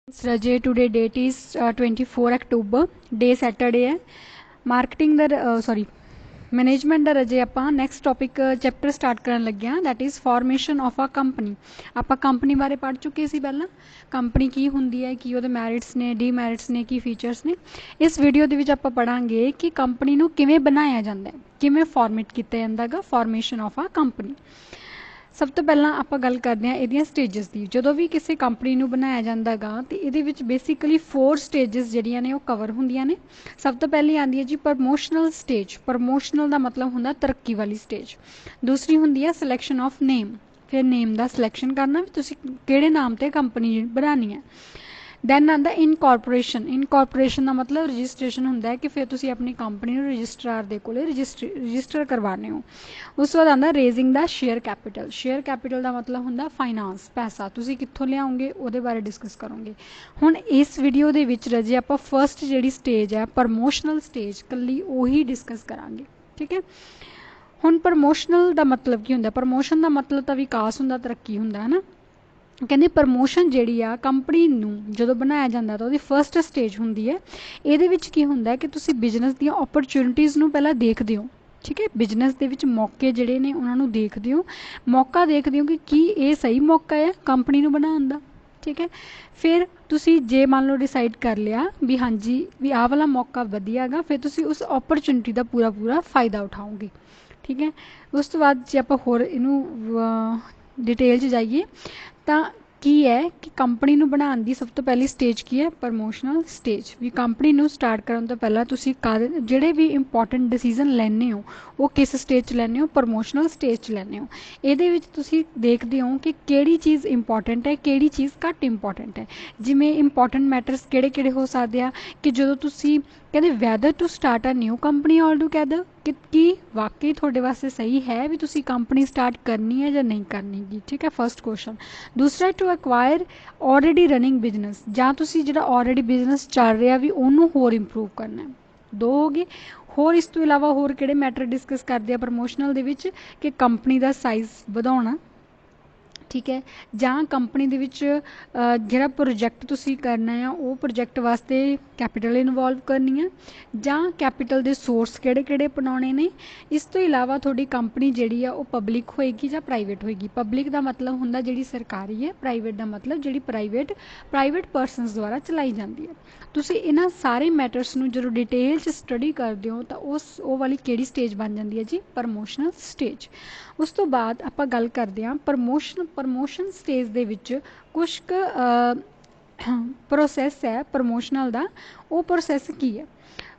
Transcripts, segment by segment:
Rajay, today date is 24 October, day Saturday है marketing ਦਾ sorry management ਦਾ ਰਜੇ ਆਪਾਂ ਨੈਕਸਟ ਟੌਪਿਕ ਚੈਪਟਰ ਸਟਾਰਟ ਕਰਨ ਲੱਗੇ ਹਾਂ that is formation of a company. ਆਪਾਂ ਕੰਪਨੀ ਬਾਰੇ ਪੜ੍ਹ ਚੁੱਕੇ ਸੀ ਪਹਿਲਾਂ, ਕੰਪਨੀ ਕੀ ਹੁੰਦੀ ਹੈ, ਕੀ ਉਹਦੇ ਮੈਰਿਟਸ ਨੇ, ਡੀਮੈਰਿਟਸ ਨੇ, ਕੀ ਫੀਚਰਸ ਨੇ। ਇਸ ਵੀਡੀਓ ਦੇ ਵਿੱਚ ਆਪਾਂ ਪੜ੍ਹਾਂਗੇ ਕਿ ਕੰਪਨੀ ਨੂੰ ਕਿਵੇਂ ਬਣਾਇਆ ਜਾਂਦਾ ਹੈ, ਕਿਵੇਂ ਫਾਰਮੇਟ ਕੀਤਾ ਜਾਂਦਾ ਹੈਗਾ ਫਾਰਮੇਸ਼ਨ ਆਫ ਅ ਕੰਪਨੀ। ਸਭ ਤੋਂ ਪਹਿਲਾਂ ਆਪਾਂ ਗੱਲ ਕਰਦੇ ਹਾਂ ਇਹਦੀਆਂ ਸਟੇਜਸ ਦੀ। ਜਦੋਂ ਵੀ ਕਿਸੇ ਕੰਪਨੀ ਨੂੰ ਬਣਾਇਆ ਜਾਂਦਾ ਹੈਗਾ ਤੇ ਇਹਦੇ ਵਿੱਚ ਬੇਸਿਕਲੀ 4 ਸਟੇਜਸ ਜਿਹੜੀਆਂ ਨੇ ਉਹ ਕਵਰ ਹੁੰਦੀਆਂ ਨੇ। ਸਭ ਤੋਂ ਪਹਿਲੀ ਆਉਂਦੀ ਹੈ ਜੀ ਪ੍ਰਮੋਸ਼ਨਲ ਸਟੇਜ। ਪ੍ਰਮੋਸ਼ਨਲ ਦਾ ਮਤਲਬ ਹੁੰਦਾ ਤਰੱਕੀ ਵਾਲੀ ਸਟੇਜ। ਦੂਸਰੀ ਹੁੰਦੀ ਹੈ ਸਿਲੈਕਸ਼ਨ ਆਫ ਨੇਮ, ਫਿਰ ਨੇਮ ਦਾ ਸਿਲੈਕਸ਼ਨ ਕਰਨਾ ਵੀ ਤੁਸੀਂ ਕਿਹੜੇ ਨਾਮ ਤੇ ਕੰਪਨੀ ਬਣਾਉਣੀ ਹੈ। ਦੈਨ ਆਉਂਦਾ ਇਨਕੋਰਪੋਰੇਸ਼ਨ। ਇਨਕੋਰਪੋਰੇਸ਼ਨ ਦਾ ਮਤਲਬ ਰਜਿਸਟ੍ਰੇਸ਼ਨ ਹੁੰਦਾ ਹੈ ਕਿ ਫਿਰ ਤੁਸੀਂ ਆਪਣੀ ਕੰਪਨੀ ਨੂੰ ਰਜਿਸਟਰਾਰ ਦੇ ਕੋਲ ਰਜਿਸਟਰ ਕਰਵਾਉਂਦੇ ਹੋ। ਉਸ ਤੋਂ ਬਾਅਦ ਆਉਂਦਾ ਰੇਜ਼ਿੰਗ ਦਾ ਸ਼ੇਅਰ ਕੈਪੀਟਲ। ਸ਼ੇਅਰ ਕੈਪੀਟਲ ਦਾ ਮਤਲਬ ਹੁੰਦਾ ਫਾਈਨਾਂਸ, ਪੈਸਾ ਤੁਸੀਂ ਕਿੱਥੋਂ ਲਿਆਓਗੇ ਉਹਦੇ ਬਾਰੇ ਡਿਸਕਸ ਕਰੋਗੇ। ਹੁਣ ਇਸ ਵੀਡੀਓ ਦੇ ਵਿੱਚ ਰਜੇ ਆਪਾਂ ਫਸਟ ਜਿਹੜੀ ਸਟੇਜ ਹੈ ਪ੍ਰਮੋਸ਼ਨਲ ਸਟੇਜ ਕੱਲੀ ਉਹੀ ਡਿਸਕਸ ਕਰਾਂਗੇ, ਠੀਕ ਹੈ। ਹੁਣ ਪ੍ਰਮੋਸ਼ਨਲ ਦਾ ਮਤਲਬ ਕੀ ਹੁੰਦਾ? ਪ੍ਰਮੋਸ਼ਨ ਦਾ ਮਤਲਬ ਤਾਂ ਵਿਕਾਸ ਹੁੰਦਾ, ਤਰੱਕੀ ਹੁੰਦਾ ਹੈ ਨਾ। ਕਹਿੰਦੇ ਪ੍ਰਮੋਸ਼ਨ ਜਿਹੜੀ ਆ ਕੰਪਨੀ ਨੂੰ ਜਦੋਂ ਬਣਾਇਆ ਜਾਂਦਾ ਤਾਂ ਉਹਦੀ ਫਸਟ ਸਟੇਜ ਹੁੰਦੀ ਹੈ। ਇਹਦੇ ਵਿੱਚ ਕੀ ਹੁੰਦਾ ਕਿ ਤੁਸੀਂ ਬਿਜ਼ਨਸ ਦੀਆਂ ਓਪਰਚੁਨਿਟੀਜ਼ ਨੂੰ ਪਹਿਲਾਂ ਦੇਖਦੇ ਹੋ, ਠੀਕ ਹੈ। ਬਿਜ਼ਨਸ ਦੇ ਵਿੱਚ ਮੌਕੇ ਜਿਹੜੇ ਨੇ ਉਹਨਾਂ ਨੂੰ ਦੇਖਦੇ ਹੋ, ਮੌਕਾ ਦੇਖਦੇ ਹੋ ਕਿ ਕੀ ਇਹ ਸਹੀ ਮੌਕਾ ਹੈ ਕੰਪਨੀ ਨੂੰ ਬਣਾਉਣ ਦਾ, ਠੀਕ ਹੈ। ਫਿਰ ਤੁਸੀਂ ਜੇ ਮੰਨ ਲਓ ਡਿਸਾਈਡ ਕਰ ਲਿਆ ਵੀ ਹਾਂਜੀ ਵੀ ਆਹ ਵਾਲਾ ਮੌਕਾ ਵਧੀਆ ਹੈਗਾ, ਫਿਰ ਤੁਸੀਂ ਉਸ ਓਪਰਚੁਨਿਟੀ ਦਾ ਪੂਰਾ ਫਾਇਦਾ ਉਠਾਓਗੇ, ਠੀਕ ਹੈ। ਉਸ ਤੋਂ ਬਾਅਦ ਜੇ ਆਪਾਂ ਹੋਰ ਇਹਨੂੰ ਡਿਟੇਲ 'ਚ ਜਾਈਏ ਤਾਂ ਕੀ ਹੈ ਕਿ ਕੰਪਨੀ ਨੂੰ ਬਣਾਉਣ ਦੀ ਸਭ ਤੋਂ ਪਹਿਲੀ ਸਟੇਜ ਕੀ ਹੈ? Promotional stage. ਵੀ ਕੰਪਨੀ ਨੂੰ ਸਟਾਰਟ ਕਰਨ ਤੋਂ ਪਹਿਲਾਂ ਤੁਸੀਂ ਜਿਹੜੇ ਵੀ ਇੰਪੋਰਟੈਂਟ ਡਿਸੀਜ਼ਨ ਲੈਂਦੇ ਹੋ ਉਹ ਕਿਸ ਸਟੇਜ 'ਚ ਲੈਂਦੇ ਹੋ? ਪ੍ਰਮੋਸ਼ਨਲ ਸਟੇਜ 'ਚ ਲੈਂਦੇ ਹੋ। ਇਹਦੇ ਵਿੱਚ ਤੁਸੀਂ ਦੇਖਦੇ ਹੋ ਕਿ ਕਿਹੜੀ ਚੀਜ਼ ਇੰਪੋਰਟੈਂਟ ਹੈ, ਕਿਹੜੀ ਚੀਜ਼ ਘੱਟ ਇੰਪੋਰਟੈਂਟ ਹੈ। ਜਿਵੇਂ ਇੰਪੋਰਟੈਂਟ ਮੈਟਰਸ ਕਿਹੜੇ ਹੋ ਸਕਦੇ ਆ ਕਿ ਜਦੋਂ ਤੁਸੀਂ ਕਹਿੰਦੇ whether to start a new company all together, ਕਿ ਕੀ ਵਾਕਈ ਤੁਹਾਡੇ ਵਾਸਤੇ ਸਹੀ ਹੈ ਵੀ ਤੁਸੀਂ ਕੰਪਨੀ ਸਟਾਰਟ ਕਰਨੀ ਹੈ ਜਾਂ ਨਹੀਂ ਕਰਨੀ ਗੀ, ਠੀਕ ਹੈ। First question. ਦੂਸਰਾ to acquire already running business, ਜਾਂ ਤੁਸੀਂ ਜਿਹੜਾ ਆਲਰੇਡੀ ਬਿਜ਼ਨਸ ਚੱਲ ਰਿਹਾ ਵੀ ਉਹਨੂੰ ਹੋਰ ਇੰਪਰੂਵ ਕਰਨਾ। ਦੋ ਹੋ ਗਏ। ਹੋਰ ਇਸ ਤੋਂ ਇਲਾਵਾ ਹੋਰ ਕਿਹੜੇ ਮੈਟਰ ਡਿਸਕਸ ਕਰਦੇ ਆ ਪ੍ਰਮੋਸ਼ਨਲ ਦੇ ਵਿੱਚ? ਕਿ ਕੰਪਨੀ ਦਾ ਸਾਈਜ਼ ਵਧਾਉਣਾ, ਠੀਕ ਹੈ। ਜਾਂ ਕੰਪਨੀ ਦੇ ਵਿੱਚ ਜਿਹੜਾ ਪ੍ਰੋਜੈਕਟ ਤੁਸੀਂ ਕਰਨਾ ਆ ਉਹ ਪ੍ਰੋਜੈਕਟ ਵਾਸਤੇ ਕੈਪੀਟਲ ਇਨਵੋਲਵ ਕਰਨੀ ਆ, ਜਾਂ ਕੈਪੀਟਲ ਦੇ ਸੋਰਸ ਕਿਹੜੇ ਅਪਣਾਉਣੇ ਨੇ। ਇਸ ਤੋਂ ਇਲਾਵਾ ਤੁਹਾਡੀ ਕੰਪਨੀ ਜਿਹੜੀ ਆ ਉਹ ਪਬਲਿਕ ਹੋਏਗੀ ਜਾਂ ਪ੍ਰਾਈਵੇਟ ਹੋਏਗੀ। ਪਬਲਿਕ ਦਾ ਮਤਲਬ ਹੁੰਦਾ ਜਿਹੜੀ ਸਰਕਾਰੀ ਹੈ, ਪ੍ਰਾਈਵੇਟ ਦਾ ਮਤਲਬ ਜਿਹੜੀ ਪ੍ਰਾਈਵੇਟ ਪਰਸਨਸ ਦੁਆਰਾ ਚਲਾਈ ਜਾਂਦੀ ਹੈ। ਤੁਸੀਂ ਇਹਨਾਂ ਸਾਰੇ ਮੈਟਰਸ ਨੂੰ ਜਦੋਂ ਡਿਟੇਲ 'ਚ ਸਟੱਡੀ ਕਰਦੇ ਹੋ ਤਾਂ ਉਹ ਵਾਲੀ ਕਿਹੜੀ ਸਟੇਜ ਬਣ ਜਾਂਦੀ ਹੈ ਜੀ? Promotional stage. ਉਸ ਤੋਂ ਬਾਅਦ ਆਪਾਂ ਗੱਲ ਕਰਦੇ ਹਾਂ ਪ੍ਰਮੋਸ਼ਨ ਸਟੇਜ ਦੇ ਵਿੱਚ ਕੁਛ ਕੁ ਪ੍ਰੋਸੈਸ ਹੈ ਪ੍ਰਮੋਸ਼ਨਲ ਦਾ। ਉਹ ਪ੍ਰੋਸੈਸ ਕੀ ਹੈ?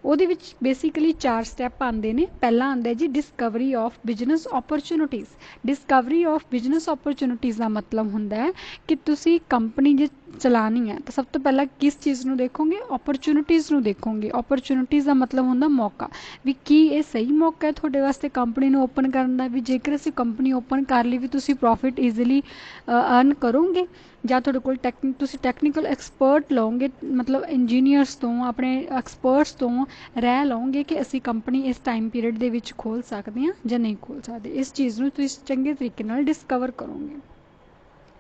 ਉਹਦੇ ਵਿੱਚ ਬੇਸਿਕਲੀ 4 ਸਟੈਪ ਆਉਂਦੇ ਨੇ। ਪਹਿਲਾ ਆਉਂਦਾ ਜੀ discovery of business opportunities. Discovery of business opportunities ਦਾ ਮਤਲਬ ਹੁੰਦਾ ਹੈ ਕਿ ਤੁਸੀਂ ਕੰਪਨੀ ਜੇ ਚਲਾਉਣੀ ਹੈ ਤਾਂ ਸਭ ਤੋਂ ਪਹਿਲਾਂ ਕਿਸ ਚੀਜ਼ ਨੂੰ ਦੇਖੋਗੇ? ਓਪਰਚੁਨਿਟੀਜ਼ ਨੂੰ ਦੇਖੋਗੇ। ਓਪਰਚੁਨਿਟੀਜ਼ ਦਾ ਮਤਲਬ ਹੁੰਦਾ ਮੌਕਾ, ਵੀ ਕੀ ਇਹ ਸਹੀ ਮੌਕਾ ਹੈ ਤੁਹਾਡੇ ਵਾਸਤੇ ਕੰਪਨੀ ਨੂੰ ਓਪਨ ਕਰਨ ਦਾ? ਵੀ ਜੇਕਰ ਅਸੀਂ ਕੰਪਨੀ ਓਪਨ ਕਰ ਲਈ ਵੀ ਤੁਸੀਂ ਪ੍ਰੋਫਿਟ ਈਜ਼ੀਲੀ ਅਰਨ ਕਰੋਗੇ, ਜਾਂ ਤੁਹਾਡੇ ਕੋਲ ਤੁਸੀਂ ਟੈਕਨੀਕਲ ਐਕਸਪਰਟ ਲਓਗੇ, ਮਤਲਬ ਇੰਜੀਨੀਅਰਸ ਤੋਂ, ਆਪਣੇ ਐਕਸਪਰਟਸ ਤੋਂ ਰਹਿ ਲਓਗੇ ਕਿ ਅਸੀਂ ਕੰਪਨੀ ਇਸ ਟਾਈਮ ਪੀਰੀਅਡ ਦੇ ਵਿੱਚ ਖੋਲ੍ਹ ਸਕਦੇ ਹਾਂ ਜਾਂ ਨਹੀਂ ਖੋਲ੍ਹ ਸਕਦੇ। ਇਸ ਚੀਜ਼ ਨੂੰ ਤੁਸੀਂ ਚੰਗੇ ਤਰੀਕੇ ਨਾਲ ਡਿਸਕਵਰ ਕਰੋਗੇ,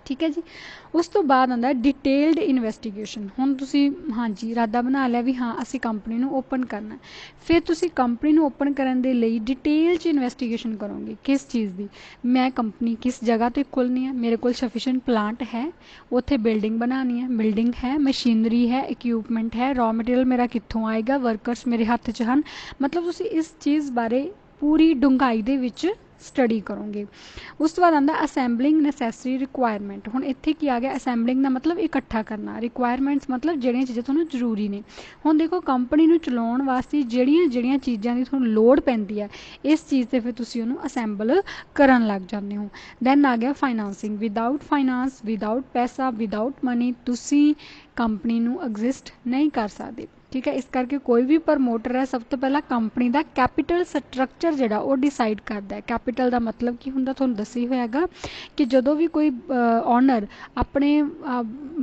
ਠੀਕ ਹੈ ਜੀ। ਉਸ ਤੋਂ ਬਾਅਦ ਆਉਂਦਾ ਡਿਟੇਲਡ ਇਨਵੈਸਟੀਗੇਸ਼ਨ। ਹੁਣ ਤੁਸੀਂ ਹਾਂਜੀ ਇਰਾਦਾ ਬਣਾ ਲਿਆ ਵੀ ਹਾਂ ਅਸੀਂ ਕੰਪਨੀ ਨੂੰ ਓਪਨ ਕਰਨਾ, ਫਿਰ ਤੁਸੀਂ ਕੰਪਨੀ ਨੂੰ ਓਪਨ ਕਰਨ ਦੇ ਲਈ ਡਿਟੇਲ 'ਚ ਇਨਵੈਸਟੀਗੇਸ਼ਨ ਕਰੋਗੇ। ਕਿਸ ਚੀਜ਼ ਦੀ? ਮੈਂ ਕੰਪਨੀ ਕਿਸ ਜਗ੍ਹਾ 'ਤੇ ਖੋਲ੍ਹਣੀ ਹੈ, ਮੇਰੇ ਕੋਲ ਸਫੀਸ਼ੀਐਂਟ ਪਲਾਂਟ ਹੈ, ਉੱਥੇ ਬਿਲਡਿੰਗ ਬਣਾਉਣੀ ਹੈ, ਬਿਲਡਿੰਗ ਹੈ, ਮਸ਼ੀਨਰੀ ਹੈ, ਇਕਵਿਪਮੈਂਟ ਹੈ, ਰॉ ਮਟੀਰੀਅਲ ਮੇਰਾ ਕਿੱਥੋਂ ਆਏਗਾ, ਵਰਕਰਸ ਮੇਰੇ ਹੱਥ 'ਚ ਹਨ। ਮਤਲਬ ਤੁਸੀਂ ਇਸ ਚੀਜ਼ ਬਾਰੇ ਪੂਰੀ ਡੂੰਘਾਈ ਦੇ ਵਿੱਚ ਸਟੱਡੀ ਕਰੋਗੇ। ਉਸ ਤੋਂ ਬਾਅਦ ਆਉਂਦਾ ਅਸੈਂਬਲਿੰਗ ਨੈਸੈਸਰੀ ਰਿਕੁਆਇਰਮੈਂਟ। ਹੁਣ ਇੱਥੇ ਕੀ ਆ ਗਿਆ? ਅਸੈਂਬਲਿੰਗ ਦਾ ਮਤਲਬ ਇਕੱਠਾ ਕਰਨਾ, ਰਿਕੁਆਇਰਮੈਂਟਸ ਮਤਲਬ ਜਿਹੜੀਆਂ ਚੀਜ਼ਾਂ ਤੁਹਾਨੂੰ ਜ਼ਰੂਰੀ ਨੇ। ਹੁਣ ਦੇਖੋ ਕੰਪਨੀ ਨੂੰ ਚਲਾਉਣ ਵਾਸਤੇ ਜਿਹੜੀਆਂ ਚੀਜ਼ਾਂ ਦੀ ਤੁਹਾਨੂੰ ਲੋੜ ਪੈਂਦੀ ਹੈ ਇਸ ਚੀਜ਼ 'ਤੇ ਫਿਰ ਤੁਸੀਂ ਉਹਨੂੰ ਅਸੈਂਬਲ ਕਰਨ ਲੱਗ ਜਾਂਦੇ ਹੋ। ਦੈਨ ਆ ਗਿਆ ਫਾਈਨਾਂਸਿੰਗ। ਵਿਦਾਊਟ ਫਾਈਨਾਂਸ, ਵਿਦਾਊਟ ਪੈਸਾ, ਵਿਦਾਊਟ ਮਨੀ ਤੁਸੀਂ ਕੰਪਨੀ ਨੂੰ ਐਗਜ਼ਿਸਟ ਨਹੀਂ ਕਰ ਸਕਦੇ। ठीक है। इस करके कोई भी प्रमोटर है सब तो पहला कंपनी का कैपिटल स्ट्रक्चर जिहड़ा वो डिसाइड करता है। कैपिटल का मतलब की हुंदा तुहानूं दस्सी होएगा कि जदों भी कोई ओनर अपने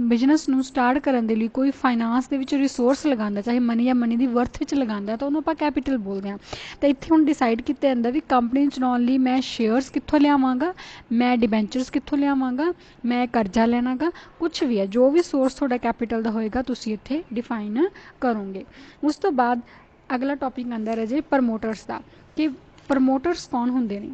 बिजनेस नूं स्टार्ट करन दे लई कोई फाइनांस दे विच रिसोर्स लगांदा, चाहे मनी या मनी दी वर्थ विच लगांदा, तो उहनूं आपां कैपिटल बोलदे हां। तो इत्थे हुण डिसाइड कीता जांदा भी कंपनी चलाउण लई मैं शेयरस कित्थों लियावांगा, मैं डिबेंचर्स कित्थों लियावांगा, मैं करजा लैणा गा, कुछ भी है जो भी सोर्स तुहाडा कैपिटल दा होएगा तुसीं इत्थे डिफाइन करोगे। उस तो बाद अगला टॉपिक आंदा है जी प्रमोटर्स का, कि प्रमोटर्स कौन होंदे ने।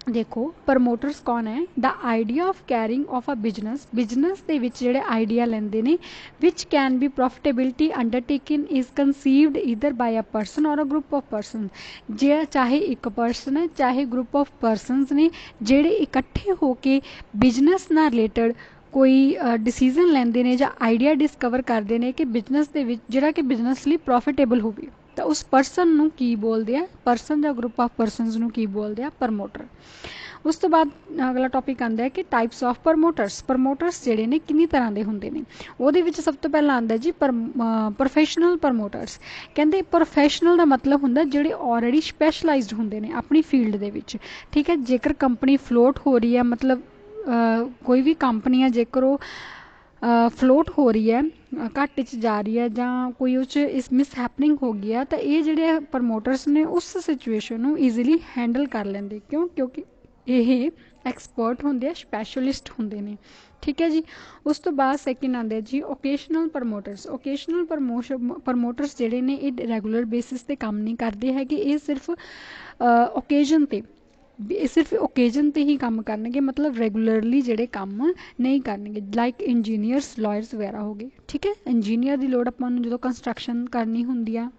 देखो प्रमोटर्स कौन है, the idea of carrying of a business दे विच जिहड़े आइडिया लैंदे ने, which can be profitability undertaken is conceived either by a person और अ ग्रुप ऑफ पर्सन। जे चाहे एक पर्सन है चाहे ग्रुप ऑफ पर्सनस ने जिहड़े इकट्ठे होके बिजनेस नाल रिलेटेड कोई डिसीजन लैंदे ने जां आइडिया डिस्कवर करते हैं कि बिजनेस दे विच जिहड़ा कि बिजनेस लई प्रॉफिटेबल होवे, तो उस परसन नूं की बोलदे आ, परसन जां ग्रुप ऑफ परसनस नूं की बोलदे आ, प्रमोटर। उस तो बाद अगला टॉपिक आंदा है कि टाइप्स ऑफ प्रमोटर्स जिहड़े ने किन्नी तरह के होंदे ने। ਉਹਦੇ ਵਿੱਚ सब तो पहला आंदा जी प्रोफेशनल प्रमोटर्स। कहते प्रोफेशनल का मतलब हुंदा जिहड़े ऑलरेडी स्पैशलाइज्ड होंदे ने अपनी फील्ड दे विच, ठीक है। जेकर कंपनी फ्लोट हो रही है, मतलब कोई भी कंपनी है जेकर वो फ्लोट हो रही है, घट च जा रही है, जां कोई उस इस मिस हैपनिंग हो गई है, तो ये जिहड़े प्रमोटर्स ने उस सिचुएशन नूं ईजीली हैंडल कर लेंदे। क्यों? क्योंकि ये एक्सपर्ट होंदे आ, स्पैशलिस्ट होंदे ने, ठीक है जी। उस तो बाद सैकेंड आंदे जी ओकेशनल प्रमोटर्स। ओकेशनल प्रमोटर्स जिहड़े ने ये रेगूलर बेसिस ते काम नहीं करते है कि ये सिर्फ ओकेजन ते सिर्फ ओकेजन ते ही काम करनगे, मतलब रेगूलरली जिहड़े काम नहीं करनगे। लाइक इंजीनियर्स लॉयर्स वगैरह हो गए, ठीक है। इंजीनियर की लोड़ आपां नूं जदों कंस्ट्रक्शन करनी हुंदी आ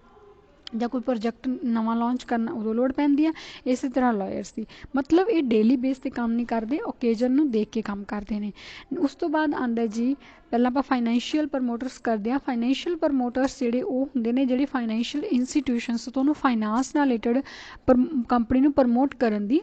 ਜਾਂ कोई प्रोजेक्ट नवा लॉन्च करना उदों लोड़ पैंदी है। इस तरह लॉयर्स की मतलब ये डेली बेस ते काम नहीं करते, ओकेजन नूं देख के काम करते हैं। उस तो बाद आंदा जी पहला आपां फाइनैंशियल प्रमोटर्स करते हैं। फाइनैंशियल प्रमोटर्स जिहड़े वो हुंदे ने जिहड़े फाइनैंशियल इंस्टीट्यूशनस तो उन्होंने फाइनांस नाल रिलेटेड कंपनी नूं प्रमोट करन दी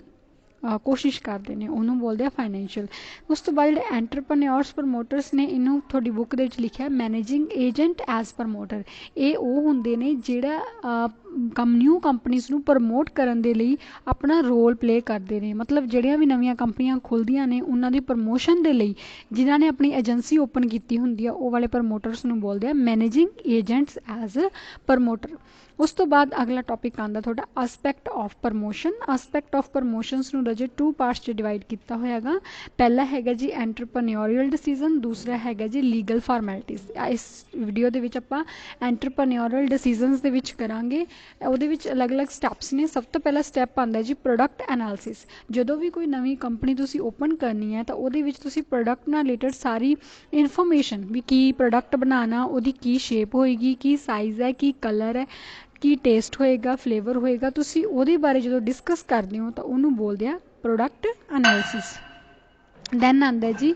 कोशिश करते हैं, उन्होंने बोलते हैं फाइनैंशियल। उस तो बाद जिहड़े एंटरप्रेन्योर्स प्रमोटर्स ने इन्हों थोड़ी बुक दे विच लिखिआ मैनेजिंग एजेंट एज प्रमोटर। ये वो हुंदे ने जिहड़ा न्यू कंपनीज नूं प्रमोट करन दे लई अपना रोल प्ले करते हैं। मतलब जिहड़ियां भी नवीं कंपनियां खुलदियां ने उन्हां दी प्रमोशन दे लई जिन्हां ने अपनी एजेंसी ओपन की हुंदी आ, वो वाले प्रमोटर्स नूं बोलते हैं मैनेजिंग एजेंट्स एज प्रमोटर। उस तो बाद अगला टॉपिक आंदा थोड़ा expect of promotion. Expect of प्रमोशनस नूं रजे 2 पार्ट्स च डिवाइड किया होएगा। पहला हैगा जी एंटरप्रेन्योरियल डिसीजन, दूसरा हैगा जी लीगल फॉर्मैलिटीज़। इस वीडियो दे विच आपां एंटरप्रेन्योरियल डिसीजनस दे विच करांगे। ਉਹਦੇ ਵਿੱਚ अलग-अलग स्टैप्स ने। सब तो पहला स्टैप आंदा जी प्रोडक्ट एनालिसिस। ਜਦੋਂ भी कोई नवीं कंपनी तुसीं ओपन करनी है तो ਉਹਦੇ ਵਿੱਚ तुसीं प्रोडक्ट नाल रिलेटेड सारी इन्फॉर्मेशन भी की प्रोडक्ट बनाना, ਉਹਦੀ की शेप होएगी, की साइज़ है, की कलर है, की टेस्ट होएगा, फ्लेवर होएगा, तुसीं ਉਹਦੇ बारे जो डिस्कस करते हो तो ਉਹਨੂੰ बोलते हैं प्रोडक्ट एनालिसिस। दैन आंदा जी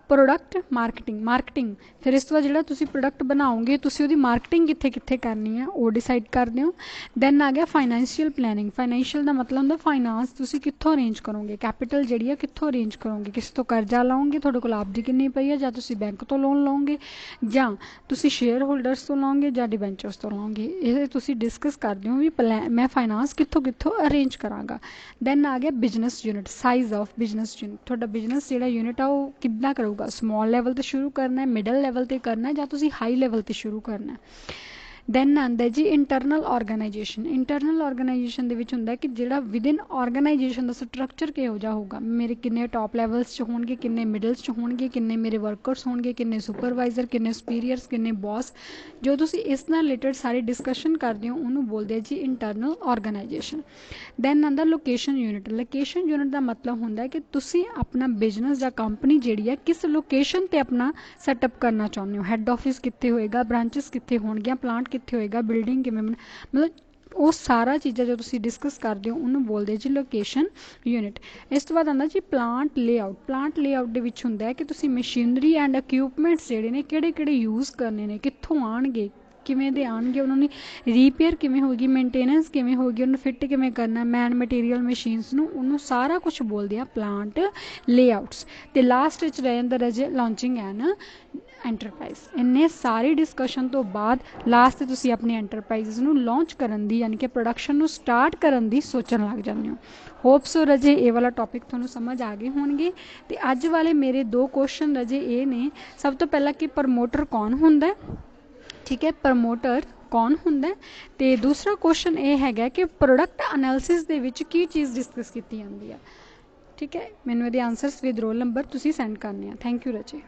प्रोडक्ट मार्केटिंग फिर इस तो बाद जो तुम प्रोडक्ट बनाओगे तुम वो मार्केटिंग कित्थे कित्थे करनी है वो डिसाइड करते हो। दैन आ गया फाइनैंशियल प्लैनिंग। फाइनैंशियल का मतलब होंगे फाइनांस तुम कितों अरेंज करोगे, कैपिटल जी कितों अरेंज करोगे, किस तो करजा लाओगे, थोड़े को आपदी कितनी पई है, जां तुसीं बैंक तो लोन लोगे, जां तुसीं शेयर होल्डर्स तो लोगे, जां डिबेंचर्स तो लोगे। ये तुसीं डिस्कस करते हो भी मैं फाइनांस कितों कितों अरेंज करांगा। दैन आ गया business unit, size of business unit. थोड़ा बिजनेस जो यूनिट आ वो कितना करूगा, स्मॉल लैवल तो शुरू करना है, मिडल लैवल तो करना है, जां तुसीं हाई लैवल तो शुरू करना है। दैन आंदा जी इंटरनल ऑर्गेनाइजेशन। इंटरनल ऑर्गेनाइजेशन दे विच हुंदा कि जिहड़ा विदिन ऑर्गेनाइजेशन दा स्ट्रक्चर किहो जिहा होगा, मेरे किन्ने टॉप लैवल्स च होणगे, किन्ने मिडल्स च होणगे, किन्ने मेरे वर्कर्स होणगे, किन्ने सुपरवाइजर, किन्ने सुपीरियर्स, किन्ने बॉस। जो तुसीं इस नाल रिलेटेड सारी डिस्कशन करदे हो उहनूं बोलदे आ जी इंटरनल ऑर्गेनाइजेशन। दैन आंदा लोकेशन यूनिट। लोकेशन यूनिट का मतलब होंदा है कि तुसीं अपना बिजनेस या कंपनी जिहड़ी है किस लोकेशन ते अपना सैटअप करना चाहुंदे हो। हैड ऑफिस कित्थे होएगा, ब्रांचेस कित्थे होणगियां, प्लांट कित्थे होएगा, बिल्डिंग किवें मतलब वो सारा चीज़ां जो तुसीं डिस्कस करदे हो उन्होंने बोलते जी लोकेशन यूनिट। इस तो बाद आंदा जी प्लांट लेआउट। प्लांट लेआउट दे विच हुंदा है कि तुसीं मशीनरी एंड इक्विपमेंट्स जिहड़े ने किहड़े-किहड़े यूज़ करने ने, कित्थों आउणगे, किवें दे आउणगे, उन्होंने रीपेयर किवें होगी, मेनटेनेंस किवें होगी, उन्होंने फिट किवें करना, मैन मटीरियल मशीनस नूं, उन्होंने सारा कुछ बोलते हैं प्लांट लेआउट्स। ते लास्ट च रह जांदा रजे लॉन्चिंग एंड एंटरप्राइज। इन्ने सारी डिस्कशन तो बाद लास्ट तुसी अपनी एंटरप्राइजेस नू लॉन्च करन दी यानी कि प्रोडक्शन नू स्टार्ट करन दी सोचन लग जाते हो। होप सो रजे ये वाला टॉपिक तुहानू समझ आ गए होणगे। ते अज वाले मेरे 2 क्वेश्चन रजे ये ने, सब तो पहला कि प्रमोटर कौन हुंदा है, ठीक है, प्रमोटर कौन हुंदा है। ते दूसरा क्वेश्चन ये हैगा कि प्रोडक्ट एनालिसिस दे विच की चीज़ डिस्कस की जाती है। ठीक है, मैनू ये आंसर्स विद रोल नंबर तुसी सेंड करने। Thank you Raje.